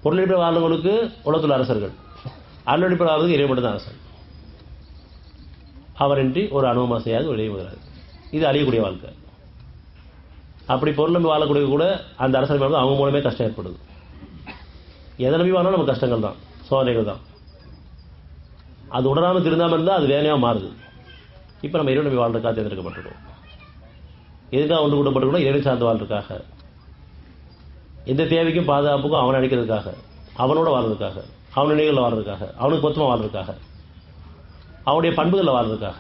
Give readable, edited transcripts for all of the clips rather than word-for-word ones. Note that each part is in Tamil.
பொருளடிப்படை வாழ்ந்தவங்களுக்கு உலகத்துள்ள அரசர்கள், அருளடிப்படை வாழ்வதற்கு இறைவன் தான் அரசன். அவரின்றி ஒரு அனுபவமாக செய்யாது வெளியே வருகிறார். இது அழியக்கூடிய வாழ்க்கை. அப்படி பொருள் நம்பி வாழக்கூடிய கூட அந்த அரசர் மேலே அவங்க மூலமே கஷ்டம் ஏற்படுது. எதை நம்பி வாழணும் நமக்கு கஷ்டங்கள் தான், சோதனைகள் தான். அது உடனாமல் திருந்தாமல் இருந்தால் அது வேலையாக மாறுது. இப்போ நம்ம இறைவன் நம்பி வாழ்றதுக்காக தேர்ந்தெடுக்கப்பட்டிருக்கோம். எதுக்காக ஒன்று கூட்டப்பட்டிருக்கோம்? இறைவன் சார்ந்து வாழ்றதுக்காக, எந்த தேவைக்கும் பாதுகாப்புக்கும் அவனை அடிக்கிறதுக்காக, அவனோட வாழ்றதுக்காக, அவன் நினைவுகளில் வாழ்றதுக்காக, அவனுக்கு பொத்தமாக வாழ்றதுக்காக, அவனுடைய பண்புகளில் வாழ்றதுக்காக,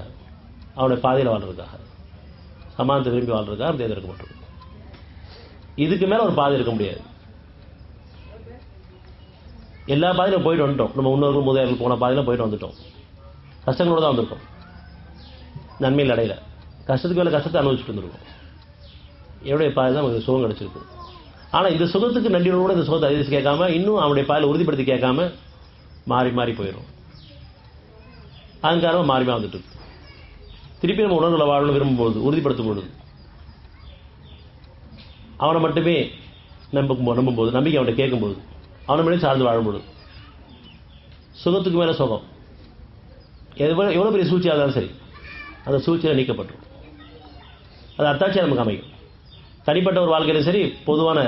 அவனுடைய பாதையில் வாழ்றதுக்காக, சமானத்தை விரும்பி வாழ்றதுக்காக தேர்ந்தெடுக்கப்பட்டிருக்கும். இதுக்கு மேலே ஒரு பாதை இருக்க முடியாது. எல்லா பாதையிலும் போயிட்டு வந்துட்டோம். நம்ம முன்னோர்கள் முதலில் போன பாதையில் போயிட்டு வந்துட்டோம். கஷ்டங்களோடு தான் வந்திருக்கோம். நன்மையில் அடையில கஷ்டத்துக்கு மேலே கஷ்டத்தை அனுபவிச்சுட்டு வந்துருக்கோம். என்னுடைய பாதை தான் நமக்கு சுகம் கிடைச்சிருக்கு. ஆனால் இந்த சுகத்துக்கு நன்றியோட இந்த சுகத்தை அதிகரித்து கேட்காம, இன்னும் அவனுடைய பாதையில் உறுதிப்படுத்தி கேட்காம மாறி மாறி போயிடும். அதன் காரணமாக மாறி மாறி வந்துட்டு இருக்கு. திருப்பி நம்ம உணர்வுகளை வாழணும் விரும்பும்போது, உறுதிப்படுத்தும் பொழுது, அவனை மட்டுமே நம்பும்போது, நம்பிக்கை அவன்கிட்ட கேட்கும்போது, அவனை மேலே சார்ந்து வாழும்போது, சுகத்துக்கு மேலே சுகம். எவ்வளோ பெரிய சூழ்ச்சியாக இருந்தாலும் சரி, அந்த சூழ்ச்சியில் நீக்கப்பட்டுரும். அது அத்தாட்சியாக நமக்கு அமையும். தனிப்பட்ட ஒரு வாழ்க்கையிலும் சரி, பொதுவான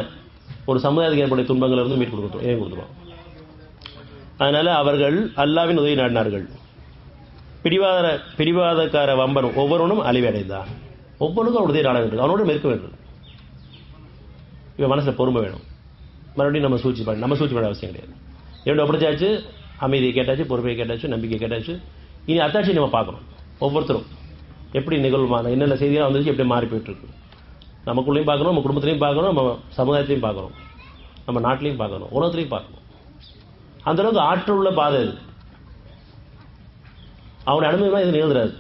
ஒரு சமுதாயத்துக்கு ஏற்படைய துன்பங்கள் இருந்து மீட் கொடுத்துருவோம். அதனால அவர்கள் அல்லாவின் உதவி நாடினார்கள். பிடிவாதக்கார வம்பன் ஒவ்வொருவனும் அழிவடைந்தான். ஒவ்வொன்றுக்கும் அவனுடைய நாட வேண்டும், அவனோட மெருக்க வேண்டும். இவன் மனசில் பொறுமை வேணும். மறுபடியும் நம்ம சூழ்ச்சி பண்ண அவசியம் கிடையாது. என்னோட அப்படிச்சாச்சு, அமைதியை கேட்டாச்சு, பொறுமையை கேட்டாச்சு, நம்பிக்கை கேட்டாச்சு. இனி அத்தாட்சி நம்ம பார்க்கணும். ஒவ்வொருத்தரும் எப்படி நிகழ்வு என்னென்ன செய்தியாக வந்துச்சு, எப்படி மாறி போயிட்டு இருக்கு. நமக்குள்ளேயும் பார்க்கணும், நம்ம குடும்பத்திலையும் பார்க்கணும், நம்ம சமுதாயத்திலையும் பார்க்கணும், நம்ம நாட்டிலையும் பார்க்கணும், உலகத்திலையும் பார்க்கணும். அந்த அளவுக்கு ஆற்றல் உள்ள பாதை இது. அவனை அனுமதினா இது நிகழ்ந்துடாது.